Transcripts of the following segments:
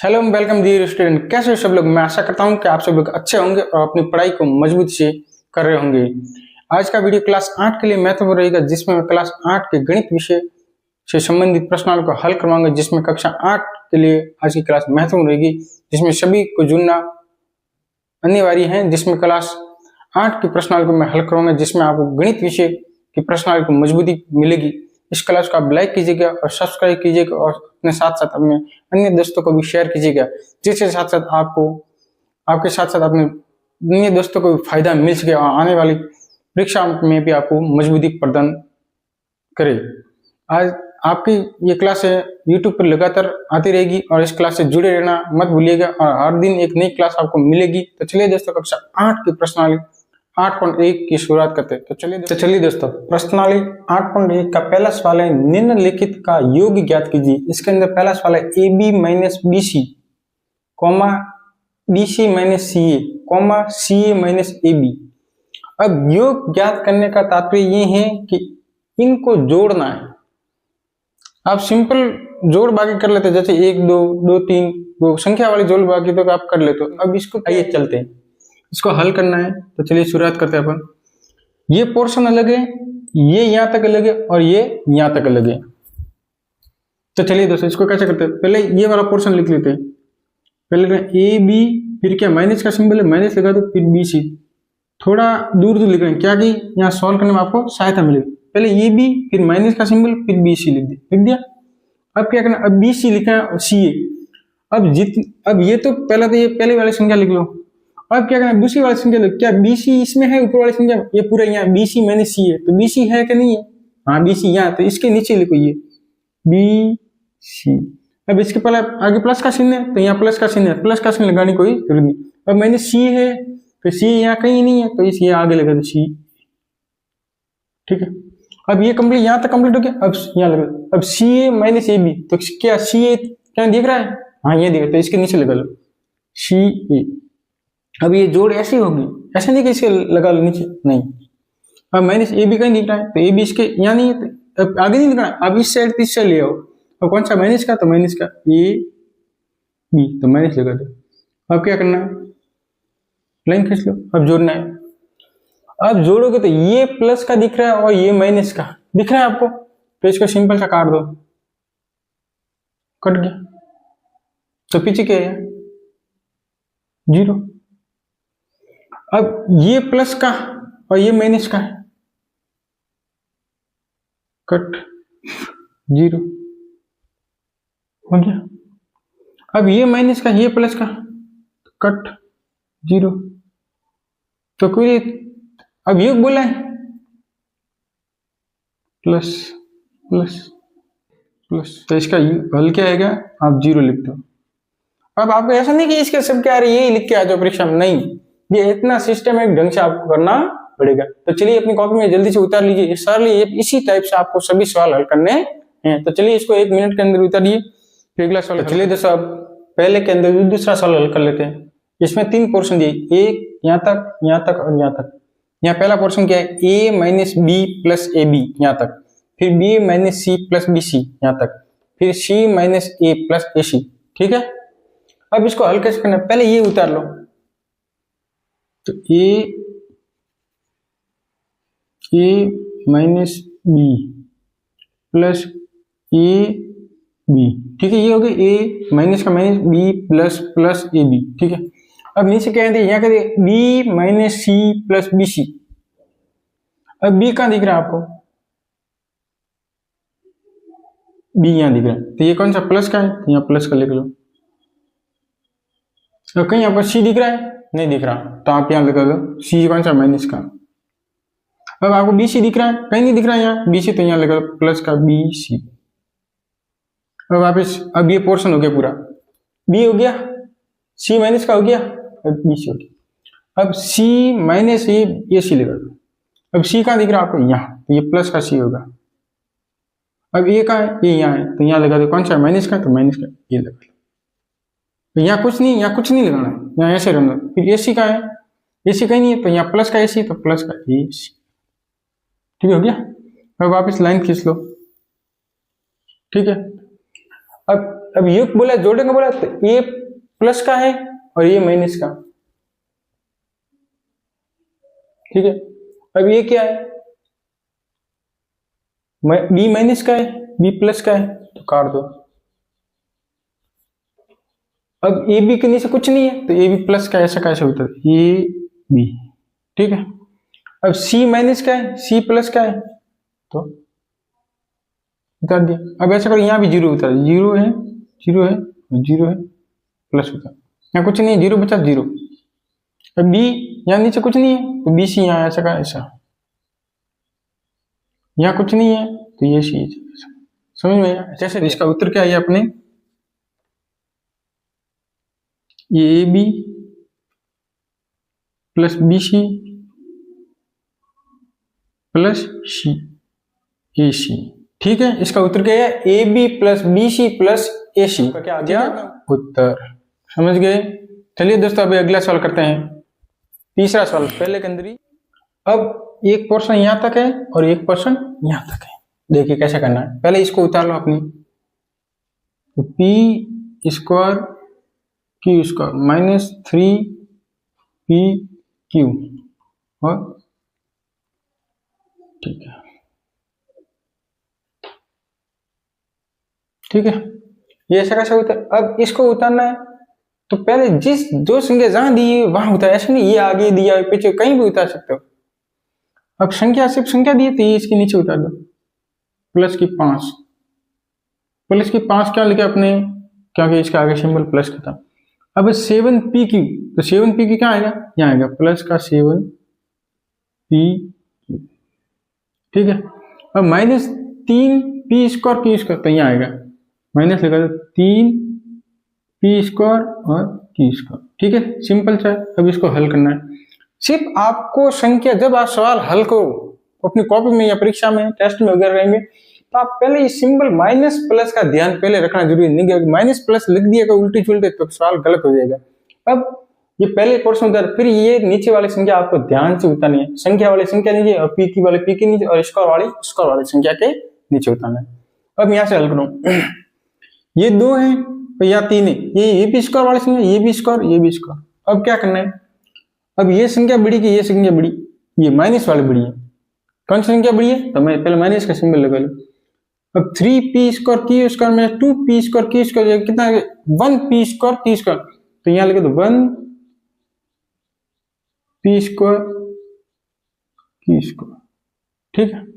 Hello welcome dear student, कैसे हो सब लोग। मैं आशा करता हूं कि आप सब लोग अच्छे होंगे और अपनी पढ़ाई को मजबूती से कर रहे होंगे। आज का वीडियो क्लास 8 के लिए महत्वपूर्ण रहेगा, जिसमें मैं क्लास 8 के गणित विषय से संबंधित प्रश्नों को हल करवाऊंगा। जिसमें कक्षा 8 के लिए आज की क्लास महत्वपूर्ण रहेगी, जिसमें सभी को जुड़ना अनिवार्य है। जिसमें क्लास 8 की प्रश्नावली को मैं हल करूंगा, जिसमें आपको गणित विषय की प्रश्नावली को मजबूती मिलेगी। इस क्लास को आप लाइक कीजिएगा और सब्सक्राइब कीजिएगा और अपने साथ साथ अपने अन्य दोस्तों को भी शेयर कीजिएगा, जिसके साथ साथ आपको आपके साथ साथ अपने अन्य दोस्तों को भी फायदा मिल सके और आने वाली परीक्षा में भी आपको मजबूती प्रदान करे। आज आपकी ये क्लास है यूट्यूब पर लगातार आती रहेगी और इस क्लास से जुड़े रहना मत भूलिएगा और हर दिन एक नई क्लास आपको मिलेगी। तो चलिए दोस्तों, कक्षा 8 की प्रश्नावली 8.1 की शुरुआत करते हैं। तो चलिए दोस्तों, प्रश्नावली 8.1 का पहला सवाल है, निम्नलिखित का योग ज्ञात कीजिए। इसके अंदर पहला सवाल है AB minus BC, BC minus CA, CA minus AB। अब योग ज्ञात करने का तात्पर्य ये है कि इनको जोड़ना है। आप सिंपल जोड़ बाकी कर लेते, जैसे 1 2 2 3 वो संख्या वाली जोड़ बाकी तो आप कर लेते हो। अब इसको आइए चलते हैं, इसको हल करना है। तो चलिए शुरुआत करते हैं अपन। ये पोर्शन अलग है, ये यहां तक अलग है और ये यहां तक अलग है। तो चलिए दोस्तों, इसको कैसे करते हैं। पहले ये वाला पोर्शन लिख लेते हैं। पहले ए बी, फिर क्या माइनस का सिंबल है, माइनस लगा दो, फिर BC। थोड़ा दूर दूर लिख रहे हैं क्या कि यहाँ सॉल्व करने में आपको सहायता मिलेगी। पहले ये बी, फिर माइनस का सिंबल, फिर BC लिख दिया। अब क्या करना, अब BC लिखना है और CA। अब ये तो पहला तो ये पहले वाली संख्या लिख लो। अब क्या करना, दूसरी वाली संख्या लिख। क्या BC इसमें है, ऊपर वाली संख्या ये पूरा यहाँ BC माइनस CA, तो BC है कि नहीं है। हाँ BC यहाँ, तो इसके नीचे लिखो ये BC। अब इसके पहले आगे प्लस का चिन्ह है, तो यहाँ प्लस का चिन्ह है, प्लस का चिन्ह लगाने कोई जरूरत नहीं। अब माइनस C है, तो C यहाँ कहीं नहीं है, तो इस ये आगे लगा दो C। ठीक है, अब ये कंप्लीट यहाँ तक कंप्लीट हो गया। अब यहाँ लगा, अब CA माइनस AB, तो क्या CA क्या दिख रहा है, हाँ ये दिख रहा है, तो इसके नीचे लगा लो CA। अब ये जोड़ ऐसी होगी, ऐसे नहीं कि इसके लगा लो नीचे, नहीं। अब माइनस AB कहीं दिख रहा है, तो AB इसके यहाँ नहीं है, तो अब आगे नहीं दिख रहा है। अब इस साइड तीस से ले आओ। अब कौन सा माइनस का, तो माइनस का AB, तो माइनस लगा दो। अब क्या करना है, लाइन खींच लो, अब जोड़ना है। अब जोड़ोगे तो ये प्लस का दिख रहा है और ये माइनस का दिख रहा है आपको, तो इसको सिंपल सा काट दो, कट गया। तो पीछे क्या है, 0। अब ये प्लस का और ये माइनस का है, कट 0 हो गया। अब ये माइनस का, ये प्लस का, कट 0। तो कोई अब योग बोला है, प्लस प्लस प्लस, तो इसका हल क्या आएगा, आप 0 लिख दो। अब आपको ऐसा नहीं कि इसके सब क्या आ रही है यही लिख के आ जाओ परीक्षा में, नहीं, ये इतना सिस्टमेटिक ढंग से आपको करना पड़ेगा। तो चलिए अपनी कॉपी में जल्दी से उतार लीजिए, सर इसी टाइप से आपको सभी सवाल हल करने हैं। तो चलिए इसको 1 मिनट के अंदर उतारिए, फिर अगला सवाल। चलिए दोस्तों, अब पहले के अंदर दूसरा सवाल हल कर लेते हैं। इसमें 3 पोर्शन दिए, एक यहाँ तक, यहाँ तक और यहाँ तक। यहाँ पहला पोर्शन क्या है, A minus B plus AB यहाँ तक, फिर B minus C plus BC यहाँ तक, फिर C minus A plus AC। ठीक है, अब इसको हल कैसे करना है, पहले ये उतार लो। तो A minus B plus AB, ठीक है, ये हो गया A माइनस का minus B plus plus AB। ठीक है, अब नीचे क्या है, यहाँ कहते B minus C plus BC। अब B कहाँ दिख रहा है आपको, B यहाँ दिख रहा है, तो ये कौन सा प्लस का है, तो यहाँ प्लस का लिख लो। अब कहीं यहाँ पर C दिख रहा है, नहीं दिख रहा, तो आप यहाँ लिख लो C कौन सा, माइनस का। अब आपको BC दिख रहा है, कहीं नहीं दिख रहा है यहाँ BC, तो यहाँ लिख लो प्लस का BC। अब वापिस, अब ये पोर्शन हो गया पूरा, B हो गया, C माइनस का हो गया, अब BC हो गया। अब C माइनस ये C लगा दो। अब C कहाँ दिख रहा है आपको, यहाँ, तो ये प्लस का C होगा। अब ये कहाँ है, ये यहाँ है, तो यहाँ लगा दो कौन सा, माइनस का, तो माइनस का ये लगा दो। तो यहाँ कुछ नहीं, यहाँ कुछ नहीं लगाना है, यहाँ ऐसे रहना। फिर AC कहाँ है, AC कहीं नहीं है, तो यहाँ प्लस का AC, तो प्लस का AC। ठीक हो गया। अब वापस लाइन खींच लो। ठीक है, अब अब योग बोला जोड़ेंगे बोला तो ए प्लस का है और ये माइनस का, ठीक है। अब ये क्या है, बी माइनस का है, बी प्लस का है, तो काट दो। अब ए बी के नीचे कुछ नहीं है तो ए बी प्लस का ऐसा कैसे होता है, ए बी, ठीक है। अब सी माइनस का है, सी प्लस का है, तो उतार दिया। अब ऐसा करो यहाँ भी जीरो उतार, जीरो है, जीरो है, जीरो है, प्लस उतार, यहाँ कुछ नहीं है, जीरो बचा जीरो। अब बी यहाँ नीचे कुछ नहीं है तो बी सी यहाँ ऐसा का ऐसा, यहाँ कुछ नहीं है तो ये सी, समझ में आया। जैसे इसका उत्तर क्या है अपने, ये A B plus B C plus C, A C, ठीक है। इसका उत्तर क्या है, A B plus B C plus A C, क्या आ गया उत्तर, समझ गए। चलिए दोस्तों अभी अगला सवाल करते हैं, तीसरा सवाल पहले के अंदर ही। अब एक पोर्शन यहां तक है और एक पोर्शन यहां तक है, देखिए कैसे करना है। पहले इसको उतार लो अपनी, तो P square Q square minus 3 P Q, और ठीक है, ठीक है, ये ऐसा कैसे होता है। अब इसको उतारना है तो पहले जिस जो संख्या जहां दी है वहां उतार, ऐसे नहीं ये आगे दिया है पीछे कहीं भी उतार सकते हो। अब संख्या सिर्फ संख्या दी है तो ये इसके नीचे उतार दो, प्लस की 5, प्लस की 5 क्या लिखा अपने, क्योंकि इसका आगे सिंबल प्लस का था। अब 7 पी क्यू, तो 7 पी क्यू क्या आएगा, यहाँ आएगा प्लस का 7 पी क्यू, ठीक है। अब minus 3 P square Q square, तो यहाँ आएगा माइनस लिखा तो 3 पी स्क्वायर और क्यू स्क्वायर, ठीक है, सिंपल सा। अब इसको हल करना है, सिर्फ आपको संख्या, जब आप सवाल हल करो अपनी कॉपी में या परीक्षा में टेस्ट में वगैरह रहेंगे तो आप पहले ये सिंबल माइनस प्लस का ध्यान पहले रखना जरूरी है, नहीं माइनस प्लस लिख दिएगा उल्टी चुल्टे तो सवाल गलत हो जाएगा। अब ये पहले पोर्शन उतार, फिर ये नीचे वाली संख्या आपको ध्यान से उतारनी है, संख्या वाली संख्या नीचे और पी की वाले पी के नीचे और स्क्वायर वाली संख्या के नीचे उतारना है। अब यहाँ से हल करो, ये 2 है तो या 3 है, ये भी स्क्वायर वाली संख्या, ये भी स्क्वायर, ये भी स्क्वायर। अब क्या करना है, अब ये संख्या बड़ी की ये संख्या बड़ी, ये माइनस वाली बड़ी है, कौन सी संख्या बड़ी है, तो मैं पहले माइनस का सिंबल लगा लूं। अब 3 पी स्क्वायर क्यू स्क्वायर में 2 पी स्क्वायर क्यू स्क्वायर कितना है, 1 पी स्क्वायर क्यू स्क्वायर, तो यहाँ लिखे तो 1 पी स्क्वायर क्यू स्क्वायर, ठीक है।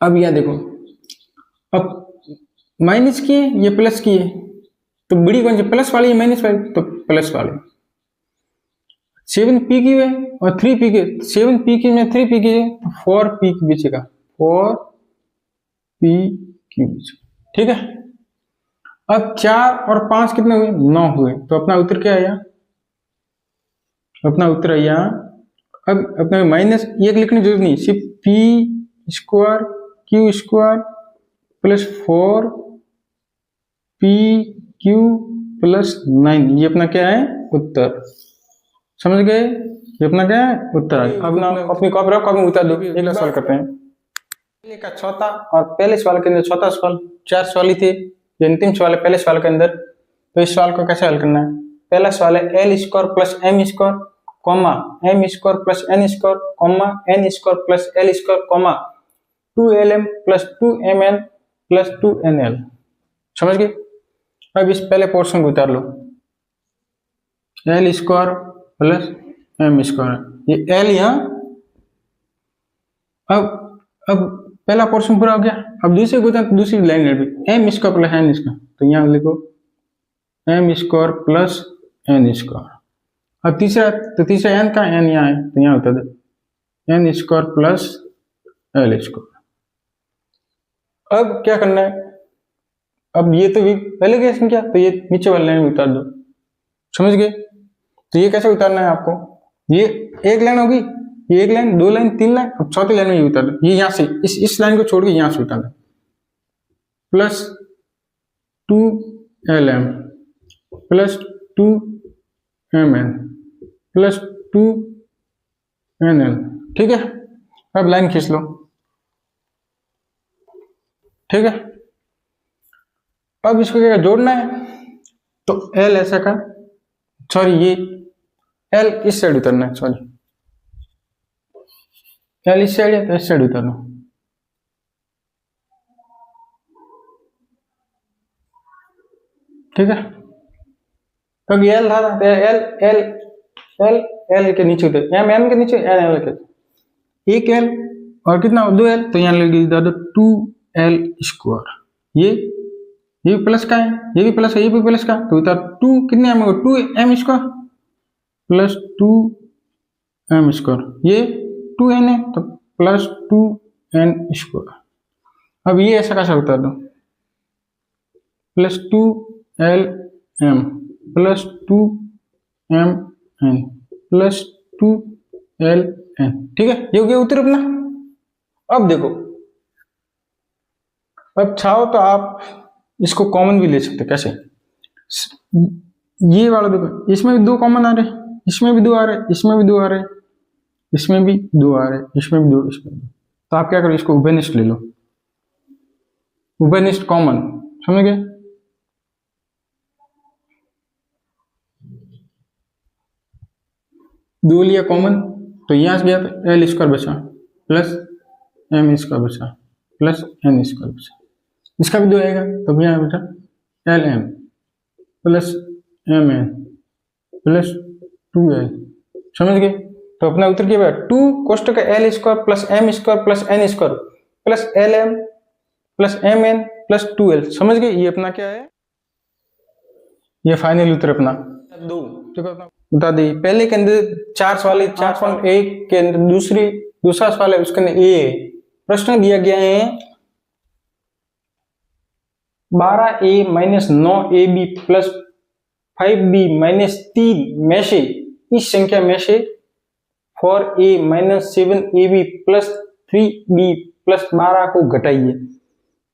अब यह देखो, अब माइनस की है ये प्लस की है, तो बड़ी कौन सी, प्लस वाली है माइनस वाली, तो प्लस वाली। 7 पी क्यू है और 3 पी क्यू, 7 पी क्यू में 3 पी क्यू है तो 4 पी क्यू बचेगा, 4 पी क्यू, ठीक है। अब 4 और 5 कितने हुए, 9 हुए, तो अपना उत्तर क्या आया, अपना उत्तर आया। अब अपने माइनस एक लिखने की जरूरत नहीं, सिर्फ P square Q square plus 4 P Q plus 9, ये अपना क्या है उत्तर, समझ गए, ये अपना क्या है उत्तर। अब ना अपनी कॉपी रखो, कॉपी उतार दो, अगला सवाल करते हैं। पहले का चौथा और पहले सवाल के अंदर चौथा सवाल, 4 सवाल ही थे, ये अंतिम सवाल है पहले सवाल के अंदर। तो इस सवाल को कैसे हल करना है, पहला सवाल है L square plus M square comma M square plus N square comma N square plus L square comma 2lm plus 2mn plus 2nl, समझ गए। अब इस पहले पोर्शन को उतार लो, L square plus M square, ये एल यहाँ, अब पहला पोर्शन पूरा हो गया। अब दूसरे को दूसरी लाइन लगी, M square plus N square, तो यहाँ लिखो M square plus N square. अब तीसरा, तो तीसरा एन का एन यहाँ है तो यहाँ होता है N square plus L square. अब क्या करना है, अब ये तो पहले की संख्या तो ये नीचे वाली लाइन में उतार दो, समझ गए। तो ये कैसे उतारना है आपको, ये एक लाइन होगी, ये एक लाइन, 2 लाइन, 3 लाइन, अब चौथी लाइन में ये उतार दो, ये यहाँ से इस लाइन को छोड़ के यहाँ से उतार दो, plus 2lm plus 2mn plus 2nl, ठीक है। अब लाइन खींच लो, ठीक है। अब इसको क्या जोड़ना है, तो एल ऐसा का, सॉरी ये एल इस साइड उतरना है, सॉरी एल इस साइड है तो इस साइड उतरना, ठीक है। क्योंकि एल था तो एल एल एल एल के नीचे उतर, एम एम के नीचे, एल एल के, एक एल और कितना, दो एल, तो यहाँ लगी दादा 2l स्क्वायर। ये भी प्लस का है, ये भी प्लस है, ये भी प्लस का, तो इधर 2 कितने M, 2m square plus 2m square, ये 2n है तो प्लस 2n स्क्वायर। अब ये ऐसा कैसा होता दो, plus 2lm plus 2mn plus 2ln, ठीक है। ये हो गया उत्तर अपना। अब देखो, अब चाहो तो आप इसको कॉमन भी ले सकते, कैसे, ये वाला देखो, इसमें भी 2 कॉमन आ रहे, इसमें भी 2 आ रहे, इसमें भी 2 आ रहे, इसमें भी 2 आ रहे, इसमें भी 2, इसमें भी 2, तो आप क्या करो, इसको उभयनिष्ठ ले लो, उभयनिष्ठ कॉमन, समझ गए। दो लिया कॉमन, तो यहां से गया तो एल स्क्वायर बचा प्लस एम स्क्वायर बचा प्लस एन स्क्वायर बचा, इसका भी 2 आएगा तो यहाँ बेटा L M plus M N plus 2l, समझ गए। तो अपना उत्तर क्या बेटा 2 कोष्टक L square plus M square plus N square plus L M plus M N plus 2l, समझ गए। ये अपना क्या है, ये फाइनल उत्तर अपना 2, बता दी। पहले के अंदर 4 सवाल है, 4 सवाल, एक के अंदर दूसरा सवाल है, उसके अंदर ए प्रश्न दिया गया है 12a minus 9ab plus 5b minus 3 में से इस संख्या में से 4a minus 7ab plus 3b plus 12 को घटाइए।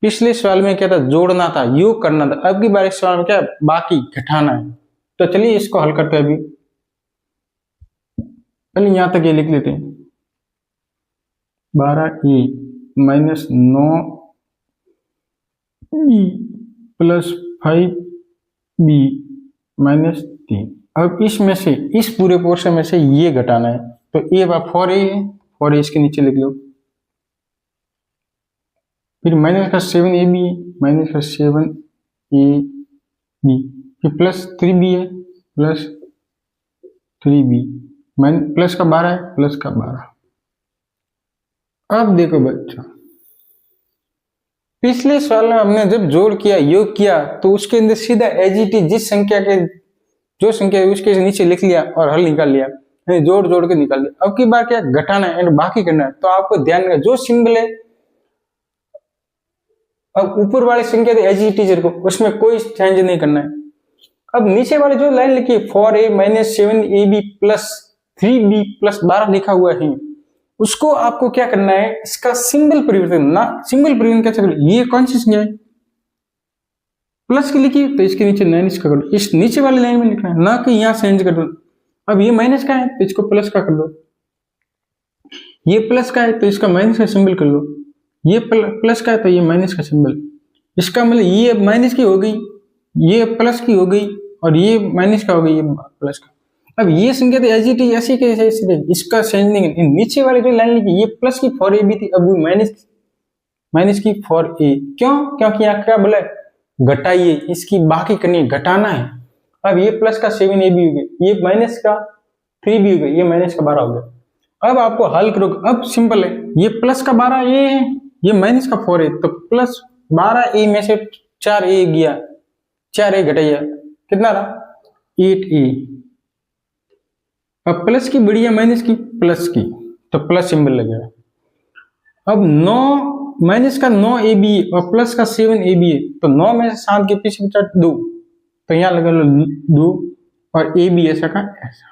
पिछले सवाल में क्या था, जोड़ना था, योग करना था, अब की बार इस सवाल में क्या बाकी घटाना है। तो चलिए इसको हल करते हैं। अभी चलिए यहां तक ये लिख लेते हैं, 12a minus 9b plus 5b minus 3। अब इसमें से, इस पूरे पोर्शन में से ये घटाना है, तो ये बार 4a है, 4a इसके नीचे लिख लो, फिर माइनस का 7ab है, माइनस का 7ab, फिर प्लस 3b है, प्लस 3b, प्लस का 12 है, प्लस का 12। अब देखो बच्चों, पिछले सवाल में हमने जब जोड़ किया, योग किया, तो उसके अंदर सीधा एजीटी जिस संख्या के, जो संख्या है उसके नीचे लिख लिया और हल निकाल लिया, जोड़ जोड़ के निकाल लिया। अब की बार क्या घटाना है, बाकी करना है, तो आपको ध्यान रखना जो सिंबल है, अब ऊपर वाली संख्या एजीटी को, उसमें कोई चेंज नहीं करना है। अब नीचे वाली जो लाइन लिखी 4a minus 7ab plus 3b plus 12 लिखा हुआ है, उसको आपको क्या करना है, इसका सिंबल परिवर्तन ना, सिंबल परिवर्तन कैसे करें, ये कौन सी संख्या है, प्लस की लिखी तो इसके नीचे माइनस का कर दो, इस नीचे वाली लाइन में लिखना है, ना कि यहां चेंज कर दो। अब ये माइनस का है तो इसको प्लस का कर दो, ये प्लस का है तो इसका माइनस का सिंबल कर लो, ये प्लस का है तो ये माइनस का सिंबल, इसका मतलब ये माइनस की हो गई, ये प्लस की हो गई, और ये माइनस का हो गई, ये प्लस का। अब ये संख्या तो एजीटी ऐसी कैसे, इसका चेंज नहीं, नीचे वाली जो लाइन लिखी ये प्लस की 4ab थी, अब वो माइनस की 4a, क्यों, क्योंकि यहाँ क्या बोला घटाइए, इसकी बाकी करनी है, घटाना है। अब ये प्लस का 7ab हो गया, ये माइनस का 3b हो गया, ये माइनस का 12 हो गया। अब आपको हल करोगे, अब सिंपल है, ये प्लस का 12 ये है, ये माइनस का 4 है, तो प्लस 12a में से 4a गया, 4a घटाइया कितना रहा 8a। अब प्लस की बढ़िया माइनस की, प्लस की, तो प्लस सिंबल लगेगा। अब 9 माइनस का 9ab और प्लस का 7ab है, तो 9 में से 7 के पीछे बचा 2, तो यहाँ लगा लो 2 और ab ऐसा का ऐसा।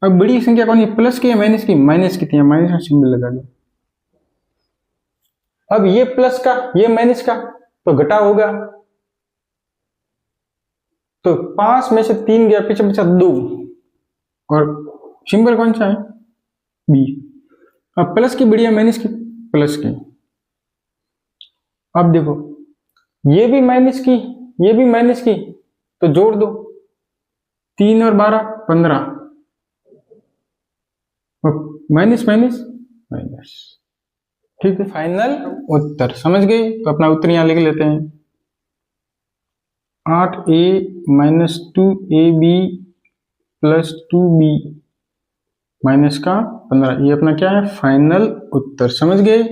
अब बड़ी संख्या कौन है, प्लस की या माइनस की, माइनस की थी, माइनस का सिंबल लगा दो। अब ये प्लस का, ये माइनस का, तो घटा होगा, तो 5 में से 3 गया, पीछे बचा 2, और सिंबल कौन सा है बी। अब प्लस की बढ़िया माइनस की, प्लस की, अब देखो ये भी माइनस की, ये भी माइनस की, तो जोड़ दो, 3 और 12 15, माइनस माइनस माइनस। ठीक है, फाइनल उत्तर समझ गए? तो अपना उत्तर यहां लिख लेते हैं, 8a minus 2ab plus 2b minus का 15, ये अपना क्या है? फाइनल उत्तर। समझ गए?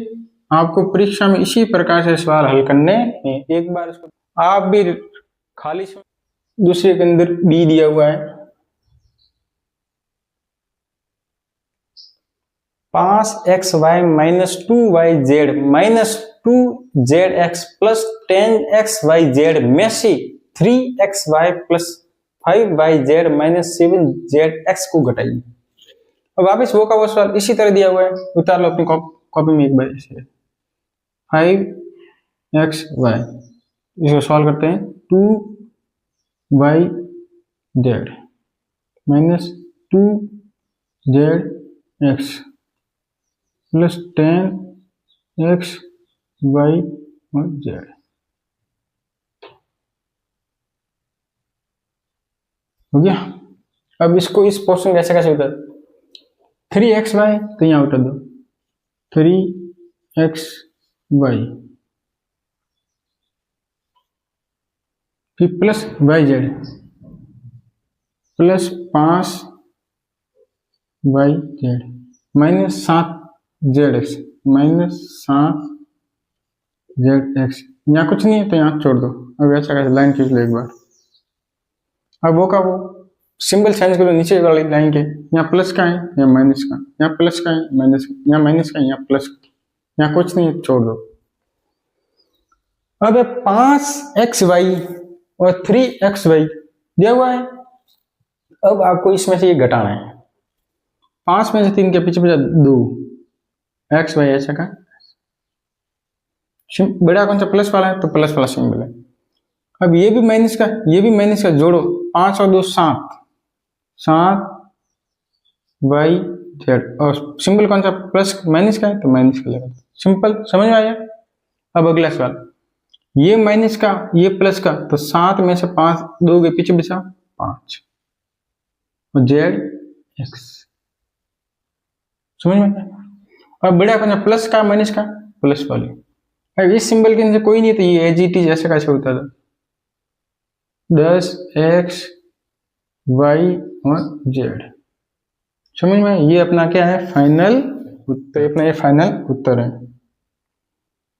आपको परीक्षा में इसी प्रकार से सवाल हल करने हैं। एक बार इसको आप भी खाली दूसरे के अंदर बी दिया हुआ है, 5xy minus 2yz minus 2zx plus 10xyz में से 3xy plus 5yz minus 7zx को घटाइए। अब वापिस वो का वो सवाल इसी तरह दिया हुआ है, उतार लो अपनी कॉपी में एक बार ऐसे, 5xy, इसको सॉल्व करते हैं, 2yz minus 2zx plus 10xyz। हो गया? अब इसको इस पोर्शन कैसे कैसे उतर, 3xy तो यहां उतर दो, 3xy फिर plus yz plus 5yz minus 7zx minus 7zx। यहाँ कुछ नहीं है तो यहाँ छोड़ दो। अब ऐसा कैसे, लाइन खींच लो एक बार। अब वो का वो सिंबल चेंज करो, नीचे वाली लाइन के, यहाँ प्लस का है या माइनस का, यहाँ प्लस का है माइनस का, यहाँ माइनस का है यहाँ प्लस का, यहाँ कुछ नहीं है छोड़ दो। अब 5xy और 3xy दिया हुआ है, अब आपको इसमें से ये घटाना है, 5 में से 3 के पीछे बचा 2, xy ऐसा का, बड़ा कौन सा प्लस वाला है तो प्लस वाला सिंबल है। अब ये भी माइनस का, ये भी माइनस का, जोड़ो 5 और 2 7, 7yz और सिंबल कौन सा, प्लस माइनस का है तो माइनस का लगा। सिंपल, समझ में आया? अब अगला सवाल, ये माइनस का ये प्लस का, तो 7 में से 5 2 के पीछे बचा 5 और zx। समझ में आया? अब बड़ा कौन सा, प्लस का माइनस का, प्लस वाले। अब इस सिंबल के अंदर कोई नहीं, तो ये एज इट इज ऐसा कैसे होता था, 10x y और z। समझ में? ये अपना क्या है, फाइनल उत्तर, अपना ये फाइनल उत्तर है।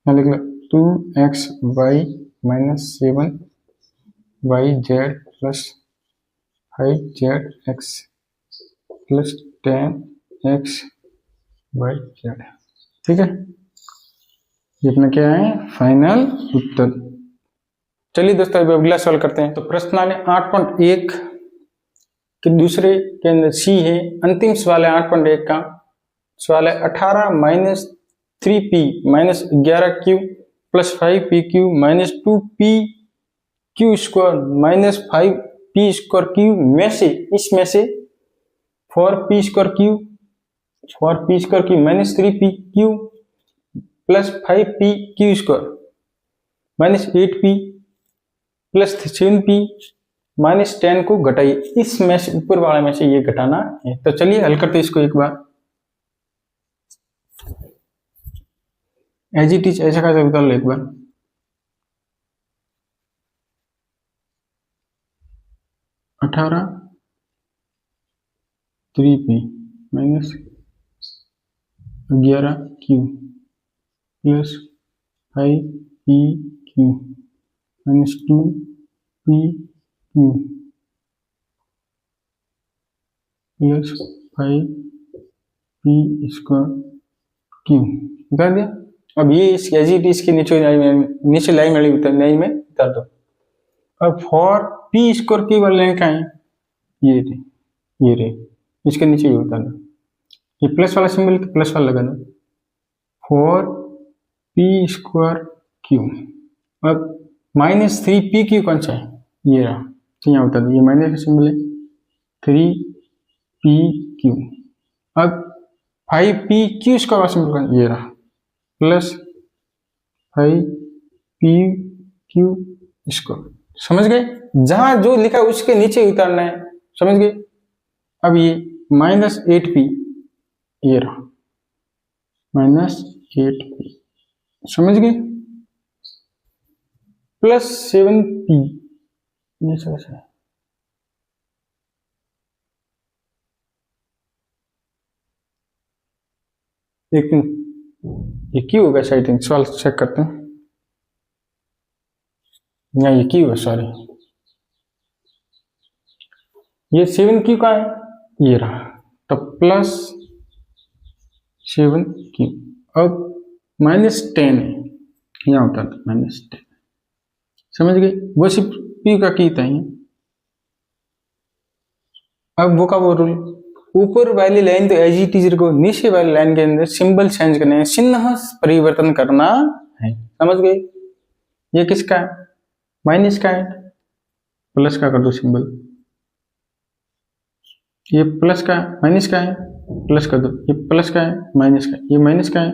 लिख लो 2xy minus 7yz plus 5zx plus 10xyz। ठीक है, ये अपना क्या है, फाइनल उत्तर। चलिए दोस्तों अब अगला सवाल करते हैं। तो प्रश्नावली 8.1 के दूसरे के अंदर सी है, अंतिम सवाल है 8.1 का। सवाल है 18 minus 3p minus 11q plus 5pq minus 2pq square minus 5p square q में से, इसमें से 4p square q minus 3pq plus 5pq square minus 8p plus 7p minus 10 को घटाइए। इसमें से ऊपर वाले में से ये घटाना है। तो चलिए हल करते इसको एक बार। एज इट इज ऐसा कैसे बता लो एक बार। 18 3p minus 11q plus 5pq minus 2pq plus 5p square q बता दिया। अब ये इस इसके नीचे लाइन वाली लाइन में उतार दो। अब 4p स्क्वायर की वाली लाइन कहाँ है, ये रे इसके नीचे भी उतार दो। ये प्लस वाला सिंबल तो प्लस वाला लगा दो, 4p स्क्वायर q। अब माइनस 3pq कौन सा है, ये रहा, तो यहाँ उतार दो, ये माइनस का सिंबल है, 3pq। अब 5pq स्क्वायर वाला सिंबल ये रहा, प्लस 5 पी क्यू स्क्वायर। समझ गए? जहां जो लिखा है उसके नीचे उतारना है। समझ गए? अब ये -8p ये रहा -8p। समझ गए? +7p ये कैसे है? लेकिन ये क्यों होगा? आई थिंक सवाल चेक करते हैं। या ये क्यों है? सॉरी, ये 7q का है, ये रहा तो +7q। अब -10 है, यहाँ होता है -10। समझ गए? वो सिर्फ p का की था ही। अब वो का वो रूल, ऊपर वाली लाइन तो एज इट इज को, नीचे वाली लाइन के अंदर सिंबल चेंज करने है, चिन्ह परिवर्तन करना है। समझ गए? ये किसका है? माइनस का है, प्लस का कर दो सिंबल। ये प्लस का है, माइनस का है, प्लस कर दो। ये प्लस का है, माइनस का, ये माइनस का है,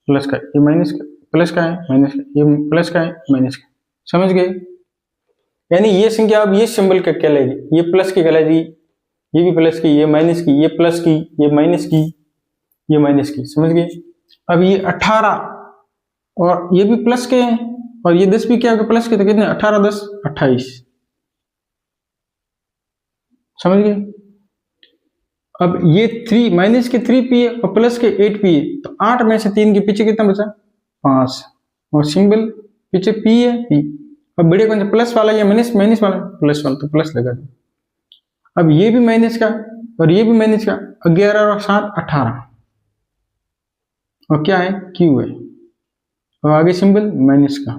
प्लस का, ये माइनस का, प्लस का है, माइनस का, ये प्लस का है, माइनस का। समझ गए? यानी ये संख्या अब ये सिंबल का कहलाएगी, ये प्लस की कहलाएगी, ये भी प्लस की, ये माइनस की, ये प्लस की, ये माइनस की, ये माइनस की। समझ गए? अब ये 18 और ये भी प्लस के हैं और ये 10 भी क्या होगा? प्लस के। तो कितने? 18 10 28। समझ गए? अब ये 3 माइनस के 3p है और प्लस के 8p है, तो 8 में से 3 के पीछे कितना बचा? 5। और सिंबल पीछे p है, p। अब बड़े कौन सा? प्लस वाला या माइनस? माइनस वाला, प्लस वाला, तो प्लस लगा दो। अब ये भी माइनस का और ये भी माइनस का, 11 और 7 18। और क्या है? q है। और आगे सिंबल माइनस का।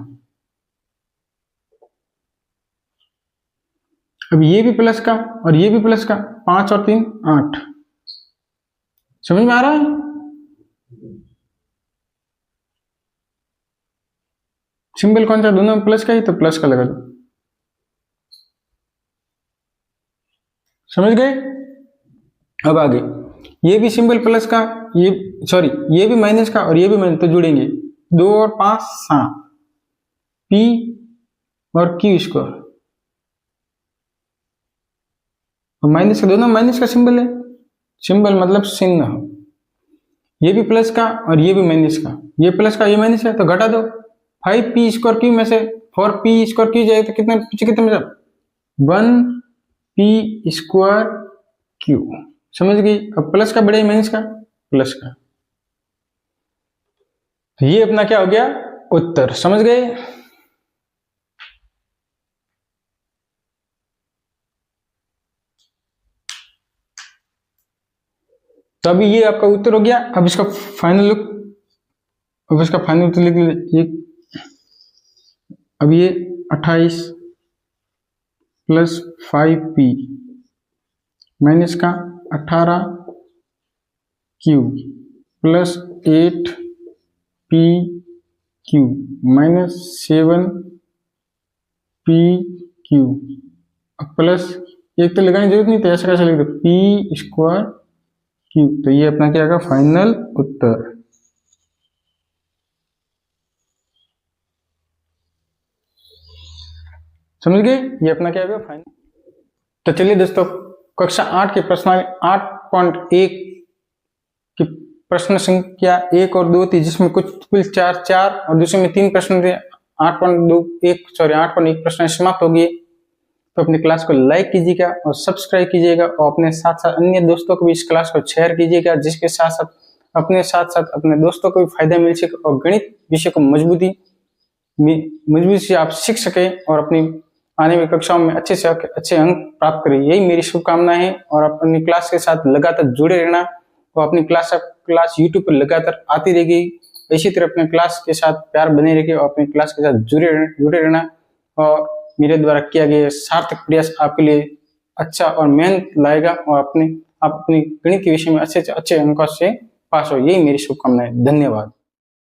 अब ये भी प्लस का और ये भी प्लस का, 5 और 3 8। समझ में आ रहा है? सिंबल कौन सा? दोनों प्लस का ही, तो प्लस का लगा दो। समझ गए? अब आगे ये भी सिंबल प्लस का, ये सॉरी ये भी माइनस का और ये भी माइनस, तो जुड़ेंगे 2 और 5 7, p और q स्क्वायर। और माइनस का, दोनों माइनस का सिंबल है, सिंबल मतलब चिन्ह। ये भी प्लस का और ये भी माइनस का, ये प्लस का ये माइनस का, तो घटा दो। 5p स्क्वायर q में से 4p स्क्वायर q जाए तो कितना पीछे कितना बचा? 1p square q। समझ गई? अब प्लस का बड़ा माइनस का, प्लस का। तो ये अपना क्या हो गया? उत्तर। समझ गए? तो अभी ये आपका उत्तर हो गया। अब इसका फाइनल लुक, अब इसका फाइनल उत्तर लिख लीजिए। अब ये 28 प्लस 5p माइनस का 18q plus 8pq minus 7pq plus एक तो लगाने की जरूरत नहीं, तो ऐसा कैसे लिख दो? p square q। तो ये अपना क्या होगा? फाइनल उत्तर। समझ गए? ये अपना क्या होगा? फाइनल। तो चलिए दोस्तों, कक्षा 8 के प्रश्न 8.1 की प्रश्न संख्या 1 और 2 थी, जिसमें कुल 4 और दूसरे में 3 प्रश्न थे। 8.1 प्रश्न समाप्त हो गए। तो अपनी क्लास को लाइक कीजिएगा और सब्सक्राइब कीजिएगा और अपने साथ साथ अन्य दोस्तों को भी इस क्लास को शेयर कीजिएगा, जिसके साथ साथ अपने दोस्तों को भी फायदा मिल सके और गणित विषय को मजबूती से आप सीख सके और अपनी आने वाली कक्षाओं में अच्छे से अच्छे अंक प्राप्त करें। यही मेरी शुभकामनाएं हैं। और अपनी क्लास के साथ लगातार जुड़े रहना और अपनी क्लास यूट्यूब पर लगातार आती रहेगी। इसी तरह अपने क्लास के साथ प्यार बने रखे और अपनी क्लास के साथ जुड़े रहना। और मेरे द्वारा किया गया सार्थक प्रयास आपके लिए अच्छा और मेहनत लाएगा और आप अपनी गणित के विषय में अच्छे से अच्छे अंकों से पास हो। यही मेरी शुभकामनाएं। धन्यवाद।